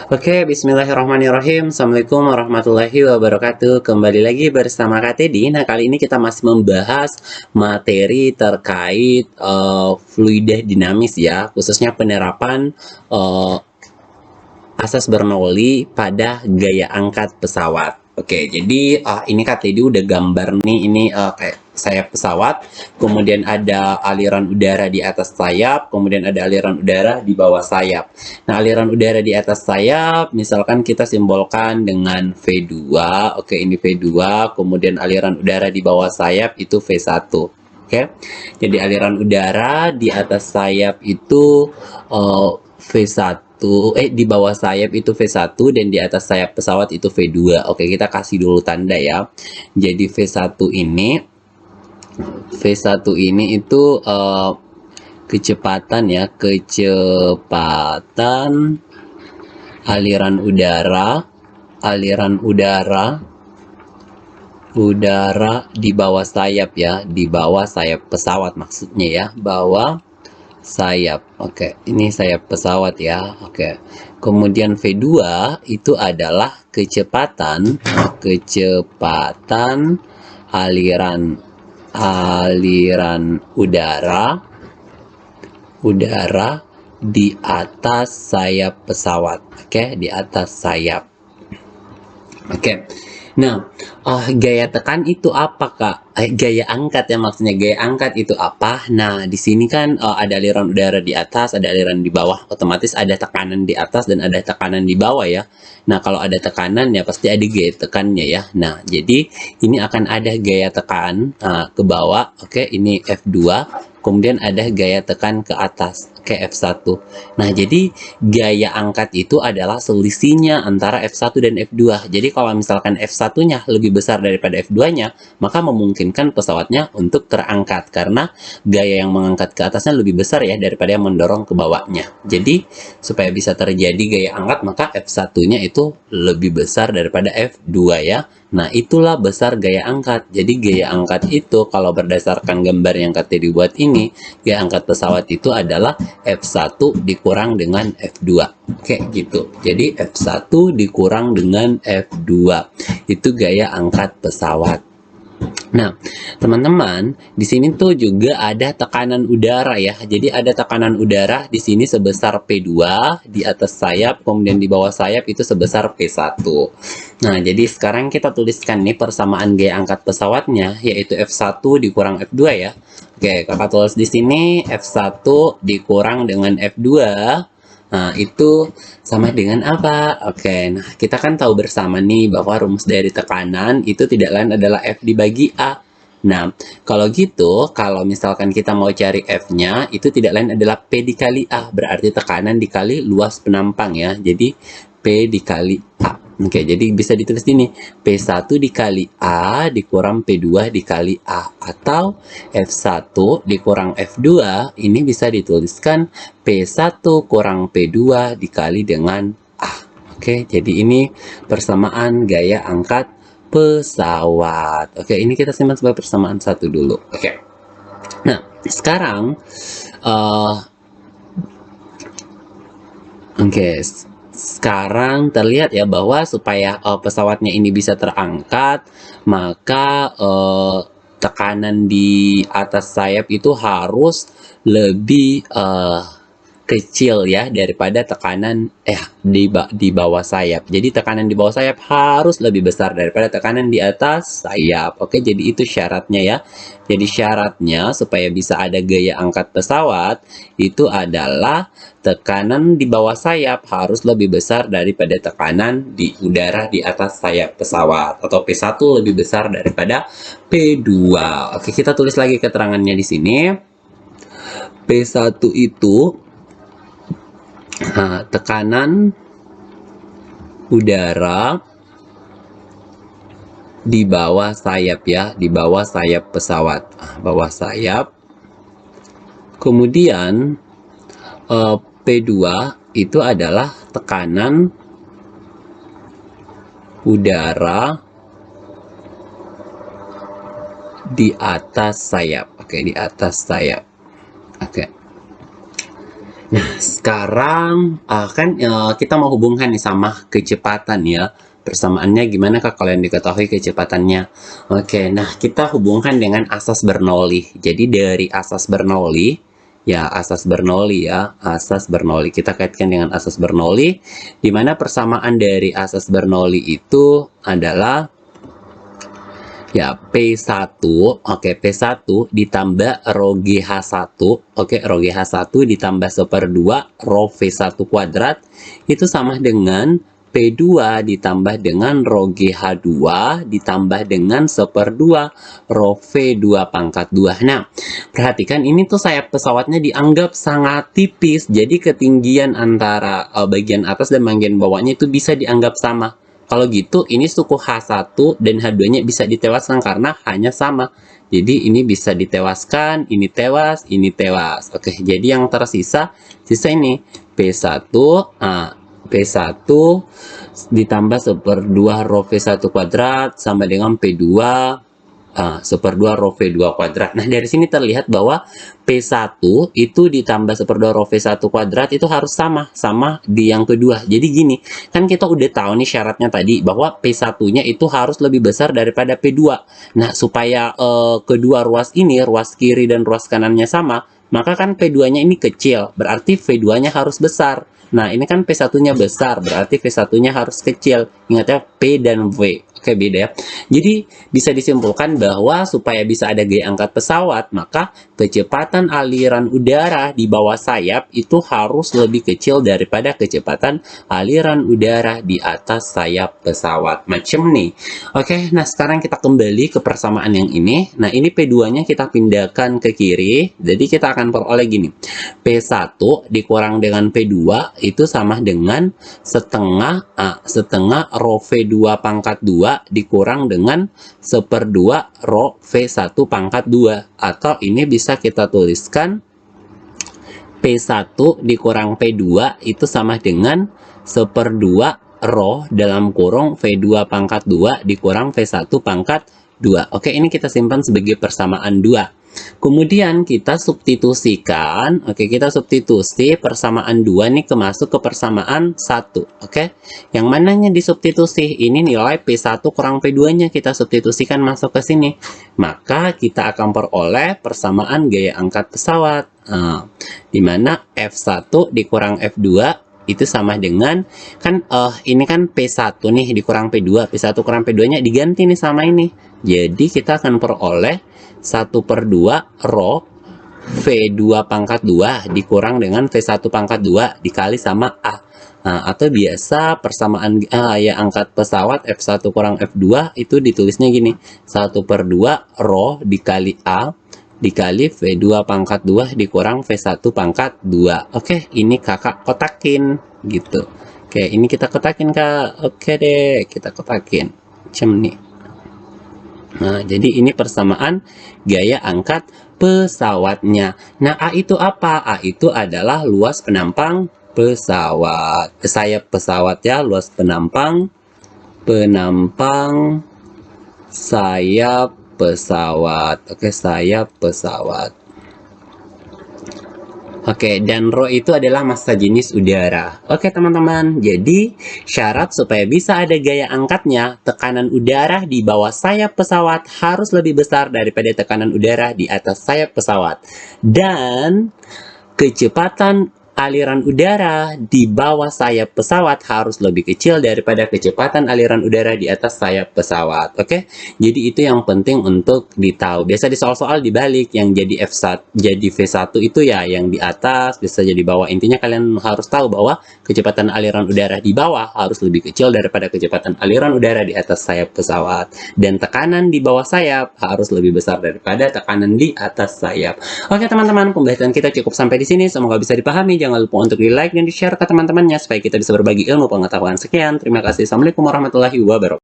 Oke, bismillahirrahmanirrahim. Assalamualaikum warahmatullahi wabarakatuh. Kembali lagi bersama Kak Teddy. Nah, kali ini kita masih membahas materi terkait fluida dinamis ya, khususnya penerapan uh, asas Bernoulli pada gaya angkat pesawat. Oke, jadi ini Kak Teddy udah gambar nih, ini kayak sayap pesawat, kemudian ada aliran udara di atas sayap, kemudian ada aliran udara di bawah sayap. Nah, aliran udara di atas sayap, misalkan kita simbolkan dengan V2, oke ini V2, kemudian aliran udara di bawah sayap itu V1. Oke, jadi aliran udara di atas sayap itu V1, di bawah sayap itu V1 dan di atas sayap pesawat itu V2. Oke, kita kasih dulu tanda ya. Jadi V1 ini itu kecepatan ya, kecepatan aliran udara di bawah sayap ya, di bawah sayap pesawat maksudnya ya, bawah sayap. Oke, ini sayap pesawat ya. Oke. Kemudian V2 itu adalah kecepatan aliran udara di atas sayap pesawat. Oke, di atas sayap. Oke. Nah, gaya tekan itu apa, Kak? Gaya angkat ya maksudnya. Gaya angkat itu apa? Nah, di sini kan ada aliran udara di atas, ada aliran di bawah. Otomatis ada tekanan di atas dan ada tekanan di bawah ya. Nah, kalau ada tekanan ya pasti ada gaya tekannya ya. Nah, jadi ini akan ada gaya tekan ke bawah. Oke, ini F2. Kemudian ada gaya tekan ke atas, ke F1. Nah, jadi gaya angkat itu adalah selisihnya antara F1 dan F2. Jadi kalau misalkan F1-nya lebih besar daripada F2-nya, maka memungkinkan pesawatnya untuk terangkat karena gaya yang mengangkat ke atasnya lebih besar ya daripada yang mendorong ke bawahnya. Jadi supaya bisa terjadi gaya angkat, maka F1-nya itu lebih besar daripada F2 ya. Nah, itulah besar gaya angkat. Jadi gaya angkat itu kalau berdasarkan gambar yang tadi dibuat ini, gaya angkat pesawat itu adalah F1 dikurang dengan F2. Oke, gitu. Jadi F1 dikurang dengan F2. Itu gaya angkat pesawat. Nah, teman-teman, di sini tuh juga ada tekanan udara ya. Jadi ada tekanan udara di sini sebesar P2 di atas sayap, kemudian di bawah sayap itu sebesar P1. Nah, jadi sekarang kita tuliskan nih persamaan gaya angkat pesawatnya, yaitu F1 dikurang F2 ya. Oke, kakak tulis di sini F1 dikurang dengan F2. Nah, itu sama dengan apa? Oke, nah kita kan tahu bersama nih bahwa rumus dari tekanan itu tidak lain adalah F dibagi A. Nah, kalau gitu, kalau misalkan kita mau cari F-nya, itu tidak lain adalah P dikali A. Berarti tekanan dikali luas penampang ya. Jadi, P dikali A. Oke, jadi bisa ditulis ini. P1 dikali A dikurang P2 dikali A. Atau F1 dikurang F2, ini bisa dituliskan P1 kurang P2 dikali dengan A. Oke, jadi ini persamaan gaya angkat pesawat. Oke, ini kita simpan sebagai persamaan satu dulu. Oke. Nah, sekarang sekarang terlihat ya bahwa supaya pesawatnya ini bisa terangkat, maka tekanan di atas sayap itu harus lebih kecil ya daripada tekanan di bawah sayap. Jadi tekanan di bawah sayap harus lebih besar daripada tekanan di atas sayap. Oke, jadi itu syaratnya ya. Jadi syaratnya supaya bisa ada gaya angkat pesawat itu adalah tekanan di bawah sayap harus lebih besar daripada tekanan di udara di atas sayap pesawat, atau P1 lebih besar daripada P2. Oke, kita tulis lagi keterangannya di sini. P1 itu tekanan udara di bawah sayap ya, di bawah sayap pesawat, bawah sayap. Kemudian P2 itu adalah tekanan udara di atas sayap. Oke, di atas sayap. Oke. Nah, sekarang kita mau hubungkan nih sama kecepatan ya. Persamaannya gimana Kak kalau yang diketahui kecepatannya? Oke, nah kita hubungkan dengan asas Bernoulli. Jadi dari asas Bernoulli, asas Bernoulli. Kita kaitkan dengan asas Bernoulli, di mana persamaan dari asas Bernoulli itu adalah ya, P1, oke, P1 ditambah rho GH1, oke, rho GH1 ditambah 1/2 rho V1 kuadrat, itu sama dengan P2 ditambah dengan rho GH2 ditambah dengan 1/2 rho V2 pangkat 2. Nah, perhatikan ini tuh sayap pesawatnya dianggap sangat tipis, jadi ketinggian antara bagian atas dan bagian bawahnya itu bisa dianggap sama. Kalau gitu, ini suku H1 dan H2-nya bisa ditewaskan karena hanya sama. Jadi ini bisa ditewaskan, ini tewas, ini tewas. Oke, jadi yang tersisa, sisa ini P1, P1 ditambah 1/2 rho V1 kuadrat sama dengan P2 1/2 rho V2 kuadrat. Nah, dari sini terlihat bahwa P1 itu ditambah 1/2 rho V1 kuadrat itu harus sama di yang kedua. Jadi gini, kan kita udah tahu nih syaratnya tadi bahwa P1-nya itu harus lebih besar daripada P2. Nah, supaya kedua ruas ini, ruas kiri dan ruas kanannya sama, maka kan P2-nya ini kecil, berarti V2-nya harus besar. Nah, ini kan P1-nya besar, berarti V1-nya harus kecil. Ingat ya, P dan V. Oke, beda ya. Jadi, bisa disimpulkan bahwa supaya bisa ada gaya angkat pesawat, maka kecepatan aliran udara di bawah sayap itu harus lebih kecil daripada kecepatan aliran udara di atas sayap pesawat. Macam nih. Oke, nah sekarang kita kembali ke persamaan yang ini. Nah, ini P2-nya kita pindahkan ke kiri. Jadi, kita akan peroleh gini. P1 dikurang dengan P2 itu sama dengan setengah rho V2 pangkat 2 dikurang dengan 1/2 rho V1 pangkat 2. Atau ini bisa kita tuliskan P1 dikurang P2 itu sama dengan 1/2 rho dalam kurung V2 pangkat 2 dikurang V1 pangkat 2. Oke, ini kita simpan sebagai persamaan 2. Kemudian kita substitusikan, kita substitusi persamaan 2 nih masuk ke persamaan 1, oke? Yang mananya disubstitusi? Ini nilai P1 kurang P2-nya kita substitusikan masuk ke sini. Maka kita akan peroleh persamaan gaya angkat pesawat. Di mana F1 dikurang F2 itu sama dengan ini kan P1 nih dikurang P2, P1 kurang P2-nya diganti nih sama ini. Jadi kita akan peroleh 1/2 rho V2 pangkat 2 dikurang dengan V1 pangkat 2 dikali sama A. Atau biasa persamaan ya angkat pesawat F1 kurang F2 itu ditulisnya gini, 1/2 rho dikali A dikali V2 pangkat 2 dikurang V1 pangkat 2. Oke, ini kakak kotakin gitu. Oke, ini kita kotakin Kak. Oke deh, kita kotakin. Macam nih. Nah, jadi ini persamaan gaya angkat pesawatnya. Nah, A itu apa? A itu adalah luas penampang pesawat. Sayap pesawat ya, luas penampang sayap pesawat. Oke, sayap pesawat. Oke, dan rho itu adalah massa jenis udara. Oke, teman-teman. Jadi, syarat supaya bisa ada gaya angkatnya, tekanan udara di bawah sayap pesawat harus lebih besar daripada tekanan udara di atas sayap pesawat. Dan kecepatan aliran udara di bawah sayap pesawat harus lebih kecil daripada kecepatan aliran udara di atas sayap pesawat. Oke, jadi itu yang penting untuk ditahu. Biasa di soal-soal dibalik, yang jadi V1 itu ya yang di atas, bisa jadi bawah. Intinya kalian harus tahu bahwa kecepatan aliran udara di bawah harus lebih kecil daripada kecepatan aliran udara di atas sayap pesawat. Dan tekanan di bawah sayap harus lebih besar daripada tekanan di atas sayap. Oke teman-teman, pembahasan kita cukup sampai di sini. Semoga bisa dipahami. Jangan lupa untuk di like dan di share ke teman-temannya supaya kita bisa berbagi ilmu pengetahuan. Sekian, terima kasih. Assalamualaikum warahmatullahi wabarakatuh.